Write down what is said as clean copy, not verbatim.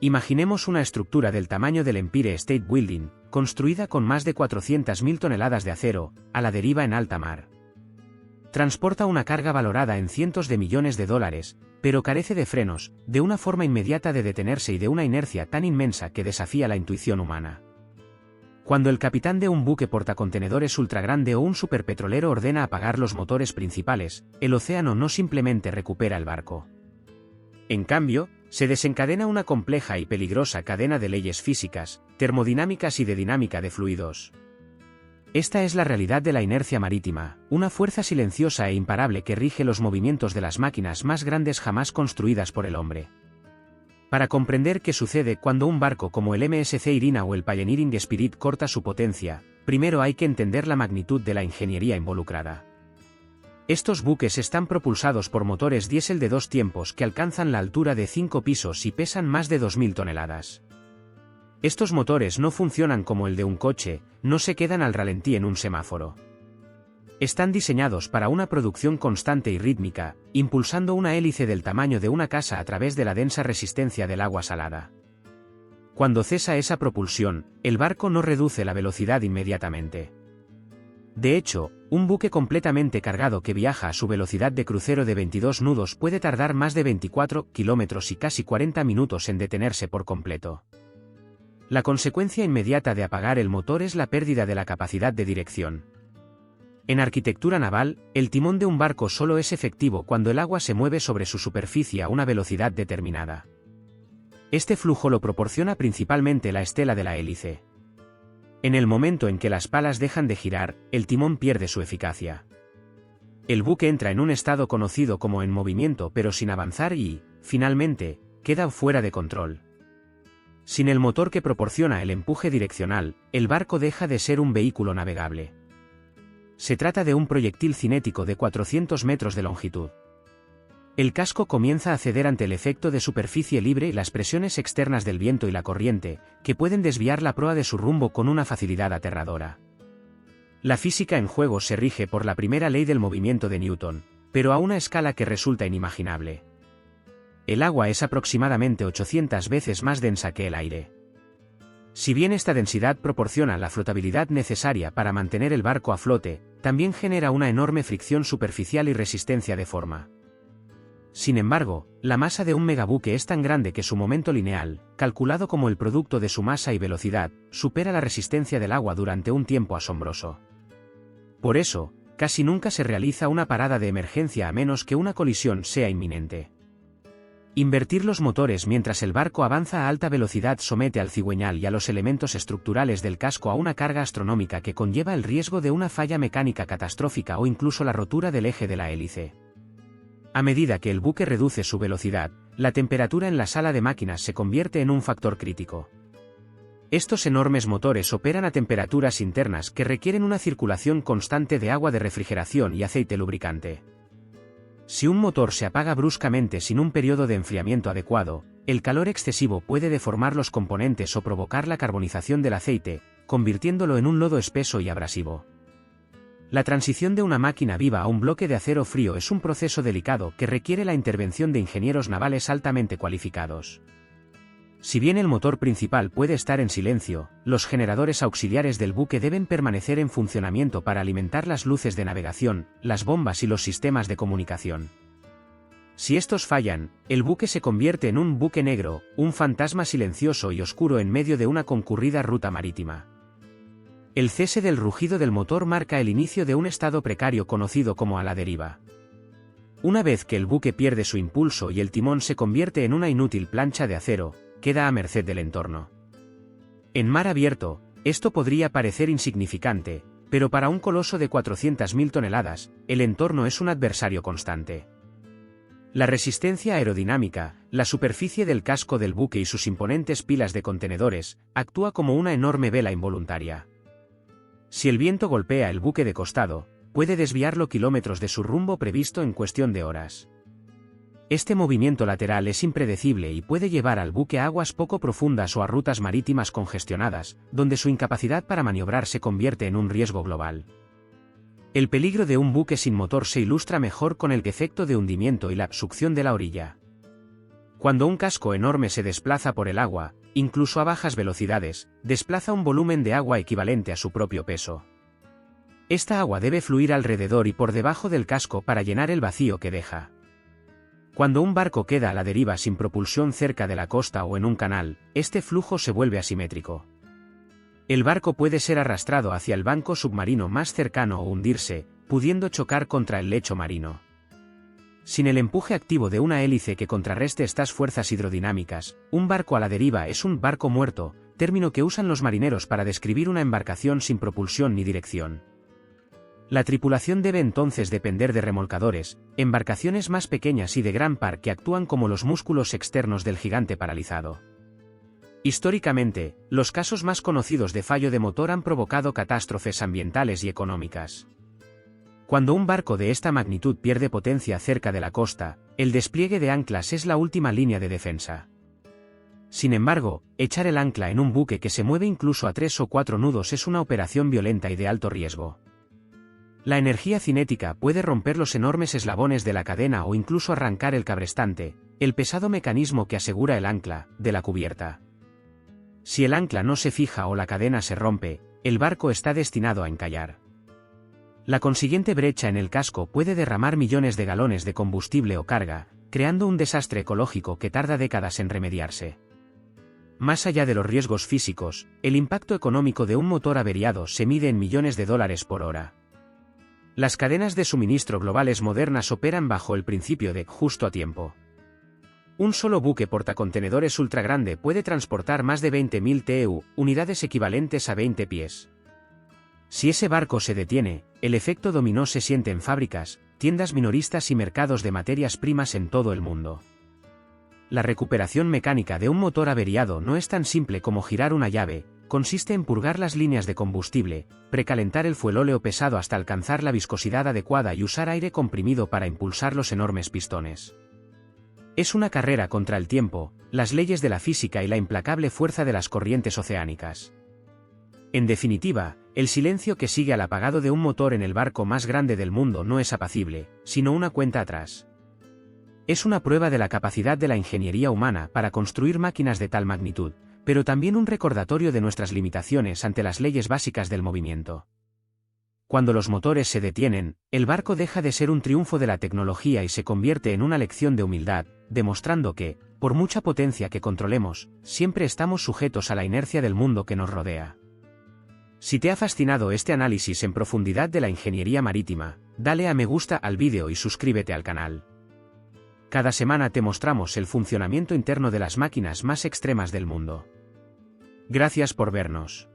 Imaginemos una estructura del tamaño del Empire State Building, construida con más de 400.000 toneladas de acero, a la deriva en alta mar. Transporta una carga valorada en cientos de millones de dólares, pero carece de frenos, de una forma inmediata de detenerse y de una inercia tan inmensa que desafía la intuición humana. Cuando el capitán de un buque portacontenedores ultragrande o un superpetrolero ordena apagar los motores principales, el océano no simplemente recupera el barco. En cambio, se desencadena una compleja y peligrosa cadena de leyes físicas, termodinámicas y de dinámica de fluidos. Esta es la realidad de la inercia marítima, una fuerza silenciosa e imparable que rige los movimientos de las máquinas más grandes jamás construidas por el hombre. Para comprender qué sucede cuando un barco como el MSC Irina o el Pioneering Spirit corta su potencia, primero hay que entender la magnitud de la ingeniería involucrada. Estos buques están propulsados por motores diésel de 2 tiempos que alcanzan la altura de 5 pisos y pesan más de 2.000 toneladas. Estos motores no funcionan como el de un coche, no se quedan al ralentí en un semáforo. Están diseñados para una producción constante y rítmica, impulsando una hélice del tamaño de una casa a través de la densa resistencia del agua salada. Cuando cesa esa propulsión, el barco no reduce la velocidad inmediatamente. De hecho, un buque completamente cargado que viaja a su velocidad de crucero de 22 nudos puede tardar más de 24 kilómetros y casi 40 minutos en detenerse por completo. La consecuencia inmediata de apagar el motor es la pérdida de la capacidad de dirección. En arquitectura naval, el timón de un barco solo es efectivo cuando el agua se mueve sobre su superficie a una velocidad determinada. Este flujo lo proporciona principalmente la estela de la hélice. En el momento en que las palas dejan de girar, el timón pierde su eficacia. El buque entra en un estado conocido como en movimiento pero sin avanzar y, finalmente, queda fuera de control. Sin el motor que proporciona el empuje direccional, el barco deja de ser un vehículo navegable. Se trata de un proyectil cinético de 400 metros de longitud. El casco comienza a ceder ante el efecto de superficie libre y las presiones externas del viento y la corriente, que pueden desviar la proa de su rumbo con una facilidad aterradora. La física en juego se rige por la primera ley del movimiento de Newton, pero a una escala que resulta inimaginable. El agua es aproximadamente 800 veces más densa que el aire. Si bien esta densidad proporciona la flotabilidad necesaria para mantener el barco a flote, también genera una enorme fricción superficial y resistencia de forma. Sin embargo, la masa de un megabuque es tan grande que su momento lineal, calculado como el producto de su masa y velocidad, supera la resistencia del agua durante un tiempo asombroso. Por eso, casi nunca se realiza una parada de emergencia a menos que una colisión sea inminente. Invertir los motores mientras el barco avanza a alta velocidad somete al cigüeñal y a los elementos estructurales del casco a una carga astronómica que conlleva el riesgo de una falla mecánica catastrófica o incluso la rotura del eje de la hélice. A medida que el buque reduce su velocidad, la temperatura en la sala de máquinas se convierte en un factor crítico. Estos enormes motores operan a temperaturas internas que requieren una circulación constante de agua de refrigeración y aceite lubricante. Si un motor se apaga bruscamente sin un periodo de enfriamiento adecuado, el calor excesivo puede deformar los componentes o provocar la carbonización del aceite, convirtiéndolo en un lodo espeso y abrasivo. La transición de una máquina viva a un bloque de acero frío es un proceso delicado que requiere la intervención de ingenieros navales altamente cualificados. Si bien el motor principal puede estar en silencio, los generadores auxiliares del buque deben permanecer en funcionamiento para alimentar las luces de navegación, las bombas y los sistemas de comunicación. Si estos fallan, el buque se convierte en un buque negro, un fantasma silencioso y oscuro en medio de una concurrida ruta marítima. El cese del rugido del motor marca el inicio de un estado precario conocido como a la deriva. Una vez que el buque pierde su impulso y el timón se convierte en una inútil plancha de acero, queda a merced del entorno. En mar abierto, esto podría parecer insignificante, pero para un coloso de 400.000 toneladas, el entorno es un adversario constante. La resistencia aerodinámica, la superficie del casco del buque y sus imponentes pilas de contenedores, actúa como una enorme vela involuntaria. Si el viento golpea el buque de costado, puede desviarlo kilómetros de su rumbo previsto en cuestión de horas. Este movimiento lateral es impredecible y puede llevar al buque a aguas poco profundas o a rutas marítimas congestionadas, donde su incapacidad para maniobrar se convierte en un riesgo global. El peligro de un buque sin motor se ilustra mejor con el efecto de hundimiento y la succión de la orilla. Cuando un casco enorme se desplaza por el agua, incluso a bajas velocidades, desplaza un volumen de agua equivalente a su propio peso. Esta agua debe fluir alrededor y por debajo del casco para llenar el vacío que deja. Cuando un barco queda a la deriva sin propulsión cerca de la costa o en un canal, este flujo se vuelve asimétrico. El barco puede ser arrastrado hacia el banco submarino más cercano o hundirse, pudiendo chocar contra el lecho marino. Sin el empuje activo de una hélice que contrarreste estas fuerzas hidrodinámicas, un barco a la deriva es un barco muerto, término que usan los marineros para describir una embarcación sin propulsión ni dirección. La tripulación debe entonces depender de remolcadores, embarcaciones más pequeñas y de gran par que actúan como los músculos externos del gigante paralizado. Históricamente, los casos más conocidos de fallo de motor han provocado catástrofes ambientales y económicas. Cuando un barco de esta magnitud pierde potencia cerca de la costa, el despliegue de anclas es la última línea de defensa. Sin embargo, echar el ancla en un buque que se mueve incluso a 3 o 4 nudos es una operación violenta y de alto riesgo. La energía cinética puede romper los enormes eslabones de la cadena o incluso arrancar el cabrestante, el pesado mecanismo que asegura el ancla, de la cubierta. Si el ancla no se fija o la cadena se rompe, el barco está destinado a encallar. La consiguiente brecha en el casco puede derramar millones de galones de combustible o carga, creando un desastre ecológico que tarda décadas en remediarse. Más allá de los riesgos físicos, el impacto económico de un motor averiado se mide en millones de dólares por hora. Las cadenas de suministro globales modernas operan bajo el principio de justo a tiempo. Un solo buque portacontenedores ultra grande puede transportar más de 20.000 TEU, unidades equivalentes a 20 pies. Si ese barco se detiene, el efecto dominó se siente en fábricas, tiendas minoristas y mercados de materias primas en todo el mundo. La recuperación mecánica de un motor averiado no es tan simple como girar una llave, consiste en purgar las líneas de combustible, precalentar el fuelóleo pesado hasta alcanzar la viscosidad adecuada y usar aire comprimido para impulsar los enormes pistones. Es una carrera contra el tiempo, las leyes de la física y la implacable fuerza de las corrientes oceánicas. En definitiva, el silencio que sigue al apagado de un motor en el barco más grande del mundo no es apacible, sino una cuenta atrás. Es una prueba de la capacidad de la ingeniería humana para construir máquinas de tal magnitud, pero también un recordatorio de nuestras limitaciones ante las leyes básicas del movimiento. Cuando los motores se detienen, el barco deja de ser un triunfo de la tecnología y se convierte en una lección de humildad, demostrando que, por mucha potencia que controlemos, siempre estamos sujetos a la inercia del mundo que nos rodea. Si te ha fascinado este análisis en profundidad de la ingeniería marítima, dale a me gusta al vídeo y suscríbete al canal. Cada semana te mostramos el funcionamiento interno de las máquinas más extremas del mundo. Gracias por vernos.